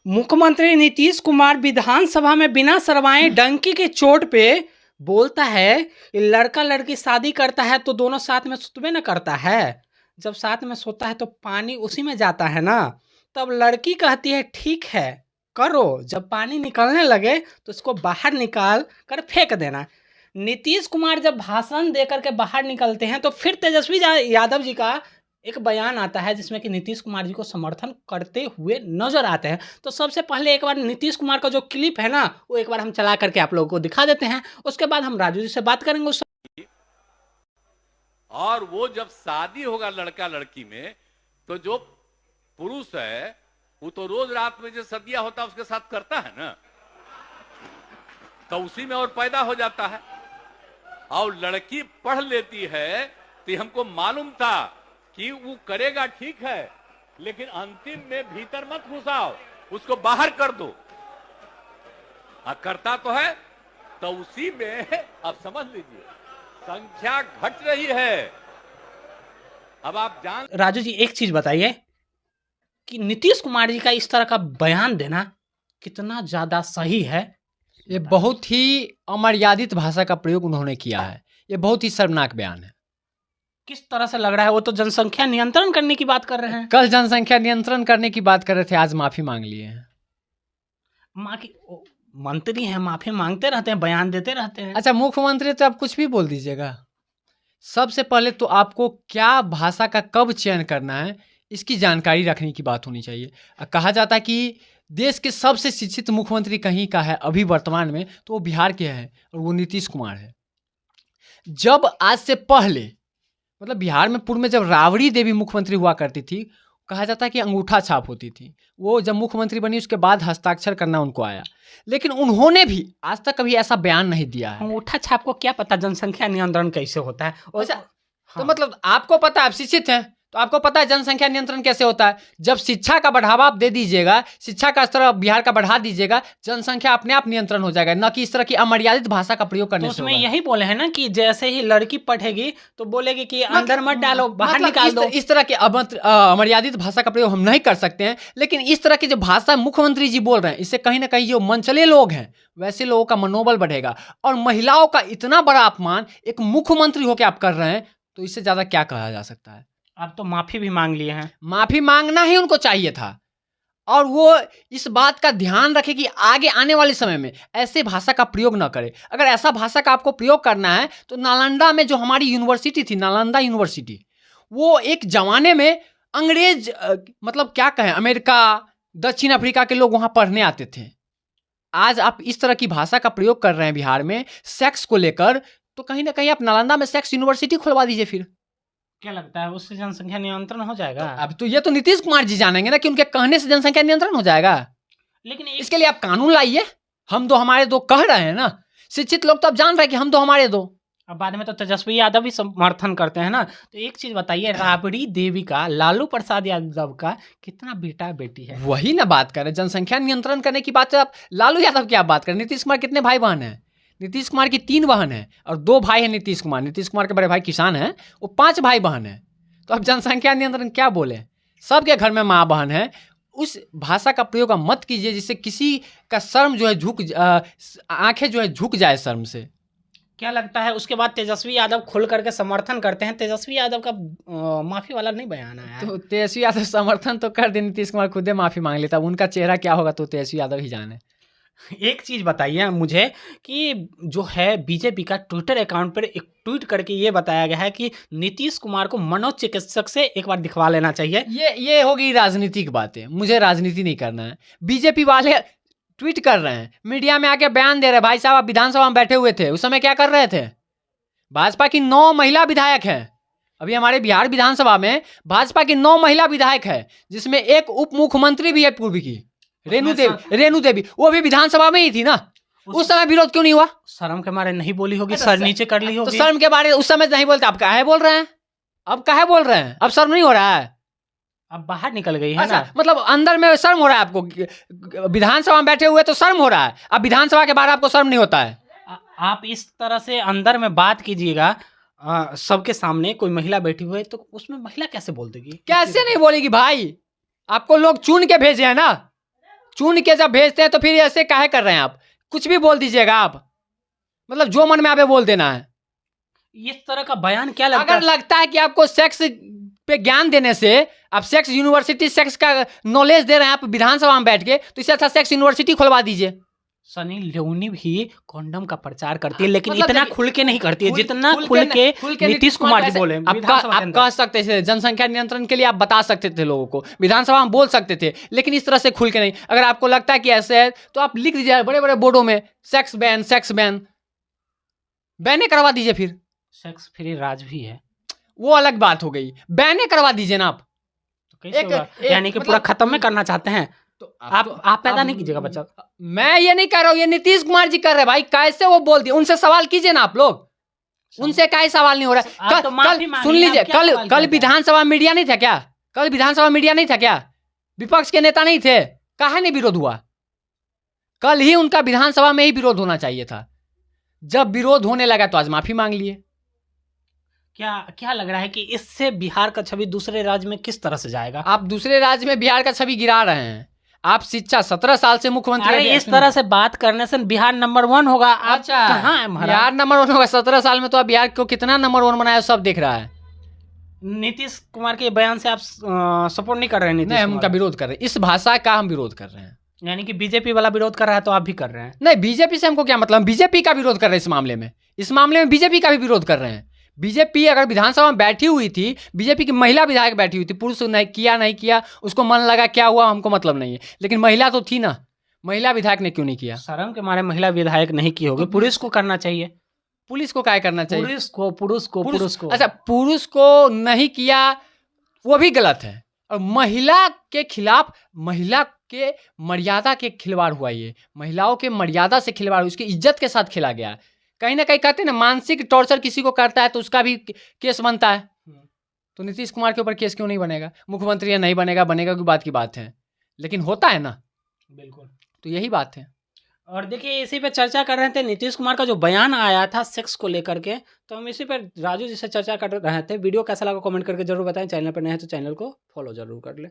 मुख्यमंत्री नीतीश कुमार विधानसभा में बिना शर्माए डंकी की चोट पे बोलता है कि लड़का लड़की शादी करता है तो दोनों साथ में सुतबे न करता है। जब साथ में सोता है तो पानी उसी में जाता है ना। तब लड़की कहती है ठीक है करो, जब पानी निकलने लगे तो इसको बाहर निकाल कर फेंक देना। नीतीश कुमार जब भाषण देकर के बाहर निकलते हैं तो फिर तेजस्वी यादव जी का एक बयान आता है जिसमें कि नीतीश कुमार जी को समर्थन करते हुए नजर आते हैं। तो सबसे पहले एक बार नीतीश कुमार का जो क्लिप है ना वो एक बार हम चला करके आप लोगों को दिखा देते हैं, उसके बाद हम राजू जी से बात करेंगे उस। और वो जब शादी होगा लड़का लड़की में तो जो पुरुष है वो तो रोज रात में जो सदिया होता है उसके साथ करता है ना, तो उसी में और पैदा हो जाता है। और लड़की पढ़ लेती है तो हमको मालूम था कि वो करेगा ठीक है, लेकिन अंतिम में भीतर मत घुसाओ, उसको बाहर कर दो। करता तो है तो उसी में अब समझ लीजिए संख्या घट रही है। अब आप जान राजू जी एक चीज बताइए कि नीतीश कुमार जी का इस तरह का बयान देना कितना ज्यादा सही है। ये बहुत ही अमर्यादित भाषा का प्रयोग उन्होंने किया है। ये बहुत ही शर्मनाक बयान है। किस तरह से लग रहा है, वो तो जनसंख्या नियंत्रण करने की बात कर रहे हैं। कल जनसंख्या नियंत्रण करने की बात कर रहे थे, आज माफी मांग लिए हैं। मंत्री हैं, माफी मांगते रहते हैं, बयान देते रहते हैं। अच्छा मुख्यमंत्री तो आप कुछ भी बोल दीजिएगा। सबसे पहले तो आपको क्या भाषा का कब चयन करना है इसकी जानकारी रखने की बात होनी चाहिए। कहा जाता है कि देश के सबसे शिक्षित मुख्यमंत्री कहीं का है अभी वर्तमान में तो वो बिहार के हैं और वो नीतीश कुमार है। जब आज से पहले मतलब बिहार में पूर्व में जब राबड़ी देवी मुख्यमंत्री हुआ करती थी, कहा जाता है कि अंगूठा छाप होती थी। वो जब मुख्यमंत्री बनी उसके बाद हस्ताक्षर करना उनको आया, लेकिन उन्होंने भी आज तक कभी ऐसा बयान नहीं दिया है। अंगूठा छाप को क्या पता जनसंख्या नियंत्रण कैसे होता है। अच्छा, तो मतलब आपको पता है, आप शिक्षित हैं तो आपको पता है जनसंख्या नियंत्रण कैसे होता है। जब शिक्षा का बढ़ावा आप दे दीजिएगा, शिक्षा का स्तर बिहार का बढ़ा दीजिएगा, जनसंख्या अपने आप नियंत्रण हो जाएगा, न कि इस तरह की अमर्यादित भाषा का प्रयोग करने तो से उसमें होगा। यही बोले हैं ना कि जैसे ही लड़की पढ़ेगी तो बोलेगी कि अंदर मत डालो, बाहर निकाल दो। इस तरह के अमर्यादित भाषा का प्रयोग हम नहीं कर सकते हैं, लेकिन इस तरह की जो भाषा मुख्यमंत्री जी बोल रहे हैं इससे कहीं ना कहीं जो मनचले लोग हैं वैसे लोगों का मनोबल बढ़ेगा। और महिलाओं का इतना बड़ा अपमान एक मुख्यमंत्री होकर आप कर रहे हैं तो इससे ज्यादा क्या कहा जा सकता है। आप तो माफी भी मांग लिए हैं। माफी मांगना ही उनको चाहिए था और वो इस बात का ध्यान रखे कि आगे आने वाले समय में ऐसे भाषा का प्रयोग न करे। अगर ऐसा भाषा का आपको प्रयोग करना है तो नालंदा में जो हमारी यूनिवर्सिटी थी, नालंदा यूनिवर्सिटी, वो एक जमाने में अंग्रेज मतलब क्या कहें, अमेरिका दक्षिण अफ्रीका के लोग वहाँ पढ़ने आते थे। आज आप इस तरह की भाषा का प्रयोग कर रहे हैं बिहार में सेक्स को लेकर, तो कहीं ना कहीं आप नालंदा में सेक्स यूनिवर्सिटी खुलवा दीजिए। फिर क्या लगता है उससे जनसंख्या नियंत्रण हो जाएगा? अब तो ये तो नीतीश कुमार जी जानेंगे ना कि उनके कहने से जनसंख्या नियंत्रण हो जाएगा। लेकिन इसके लिए आप कानून लाइए। हम दो हमारे दो कह रहे हैं ना, शिक्षित लोग तो अब जान रहे हैं कि हम दो हमारे दो। अब बाद में तो तेजस्वी यादव भी समर्थन करते हैं ना। तो एक चीज बताइए, राबड़ी देवी का, लालू प्रसाद यादव का कितना बेटा बेटी है? वही ना बात कर रहे हैं, जनसंख्या नियंत्रण करने की बात। आप लालू यादव की आप बात करें, नीतीश कुमार कितने भाई बहन है? नीतीश कुमार की 3 बहन है और 2 भाई है नीतीश कुमार। नीतीश कुमार के बड़े भाई किसान हैं, वो 5 भाई बहन है। तो अब जनसंख्या नियंत्रण क्या बोले, सबके घर में माँ बहन है। उस भाषा का प्रयोग आप मत कीजिए जिससे किसी का शर्म जो है आंखें जो है झुक जाए शर्म से। क्या लगता है उसके बाद तेजस्वी यादव खुल करके समर्थन करते हैं? तेजस्वी यादव का माफी वाला नहीं बयान आया है। तो तेजस्वी यादव समर्थन तो कर दे, नीतीश कुमार खुद माफी मांग लेता। उनका चेहरा क्या होगा तो तेजस्वी यादव ही जाने। एक चीज बताइए मुझे कि जो है बीजेपी का ट्विटर अकाउंट पर एक ट्वीट करके ये बताया गया है कि नीतीश कुमार को मनोचिकित्सक से एक बार दिखवा लेना चाहिए। ये होगी राजनीतिक बातें, मुझे राजनीति नहीं करना है। बीजेपी वाले ट्वीट कर रहे हैं, मीडिया में आके बयान दे रहे हैं। भाई साहब आप विधानसभा में बैठे हुए थे, उस समय क्या कर रहे थे? भाजपा की 9 महिला विधायक है। अभी हमारे बिहार विधानसभा में भाजपा की 9 महिला विधायक है, जिसमें एक उप मुख्यमंत्री भी है पूर्व की, रेणु देवी। वो भी विधानसभा में ही थी ना। उस समय विरोध क्यों नहीं हुआ? शर्म के मारे नहीं बोली होगी, सर नीचे कर ली होगी। तो शर्म के बारे उस समय नहीं बोलते, अब काहे बोल रहे हैं? अब काहे बोल रहे हैं? अब शर्म नहीं हो रहा है? अब बाहर निकल गई है ना। मतलब अंदर में शर्म हो रहा है आपको? विधानसभा में बैठे हुए तो शर्म हो रहा है, अब विधानसभा के बाहर आपको शर्म नहीं होता है? आप इस तरह से अंदर में बात कीजिएगा सबके सामने। कोई महिला बैठी हुई है तो उसमें महिला कैसे बोल देगी? कैसे नहीं बोलेगी भाई? आपको लोग चुन के भेजे हैं ना, चुन के जब भेजते हैं तो फिर ऐसे काहे कर रहे हैं आप? कुछ भी बोल दीजिएगा आप, मतलब जो मन में आवे बोल देना है। इस तरह का बयान क्या लगता अगर है? लगता है कि आपको सेक्स पे ज्ञान देने से, आप सेक्स यूनिवर्सिटी, सेक्स का नॉलेज दे रहे हैं आप विधानसभा में बैठ के, तो इससे अच्छा सेक्स यूनिवर्सिटी खुलवा दीजिए। सनी लियोनी भी कॉन्डम का प्रचार करती है, लेकिन मतलब इतना देखिए, खुल के नहीं करती है जितना खुल के खुल नीतीश कुमार जी बोले आप विधानसभा के आप अंदर। कह सकते थे जनसंख्या नियंत्रण के लिए, आप बता सकते थे लोगों को, विधानसभा में बोल सकते थे, लेकिन इस तरह से खुल के नहीं। अगर आपको लगता है कि ऐसे है तो आप लिख दीजिए बड़े बड़े बोर्डों में, सेक्स बैन, सेक्स बैन, बैने करवा दीजिए। फिर सेक्स फ्री राज भी है, वो अलग बात हो गई, बैने करवा दीजिए ना आप। तो कैसे एक- होगा? एक- यानी कि पूरा मतलब- खत्म में करना चाहते हैं तो आप पैदा नहीं कीजिएगा बच्चा। मैं ये नहीं कर रहा हूँ, ये नीतीश कुमार जी कर रहे हैं भाई। कैसे वो बोल दिए? उनसे सवाल कीजिए ना आप लोग, उनसे काहे सवाल नहीं हो रहा है? आप तो माफी मांगिए, सुन लीजिए, आप क्या सवाल कल किया था? विधानसभा में मीडिया नहीं था क्या? कल विधानसभा में मीडिया नहीं था क्या? विपक्ष के नेता नहीं थे? काहे नहीं विरोध हुआ? कल ही उनका विधानसभा में ही विरोध होना चाहिए था। जब विरोध होने लगा तो आज माफी मांग लिए। क्या क्या लग रहा है कि इससे बिहार का छवि दूसरे राज्य में किस तरह से जाएगा? आप दूसरे राज्य में बिहार का छवि गिरा रहे हैं। आप शिक्षा 17 साल से मुख्यमंत्री अरे रहे। इस तरह से बात करने से बिहार नंबर 1 होगा। आप अच्छा, कहाँ है महाराज? बिहार नंबर 1 होगा 17 साल में? तो आप बिहार को कितना नंबर 1 बनाया सब देख रहा है। नीतीश कुमार के बयान से आप सपोर्ट नहीं कर रहे हैं? नीतीश नहीं, हम कुमार उनका विरोध कर रहे हैं, इस भाषा का हम विरोध कर रहे हैं। यानी कि बीजेपी वाला विरोध कर रहा है तो आप भी कर रहे हैं? नहीं, बीजेपी से हमको क्या मतलब? हम बीजेपी का विरोध कर रहे हैं इस मामले में। इस मामले में बीजेपी का भी विरोध कर रहे हैं। बीजेपी अगर विधानसभा में बैठी हुई थी, बीजेपी की महिला विधायक बैठी हुई थी, पुरुष नहीं किया, उसको मन लगा, क्या हुआ हमको मतलब नहीं है, लेकिन महिला तो थी ना, महिला विधायक ने क्यों नहीं किया? शर्म के मारे महिला विधायक नहीं की होगी, पुरुष को करना चाहिए। पुलिस को क्या करना चाहिए? पुरुष को अच्छा, पुरुष को नहीं किया वो भी गलत है, और महिला के खिलाफ, महिला के मर्यादा के खिलवाड़ हुआ। ये महिलाओं के मर्यादा से खिलवाड़ हुआ, उसकी इज्जत के साथ खेला गया। कहीं ना कहीं कहते हैं ना, मानसिक टॉर्चर किसी को करता है तो उसका भी केस बनता है। तो नीतीश कुमार के ऊपर केस क्यों नहीं बनेगा? मुख्यमंत्री या नहीं बनेगा, बनेगा कोई बात की बात है, लेकिन होता है ना। बिल्कुल, तो यही बात है। और देखिए इसी पे चर्चा कर रहे थे, नीतीश कुमार का जो बयान आया था सेक्स को लेकर के, तो हम इसी पर राजू जी से चर्चा कर रहे थे। वीडियो कैसा लगा कमेंट करके जरूर बताएं। चैनल पर नए हैं तो चैनल को फॉलो जरूर कर ले।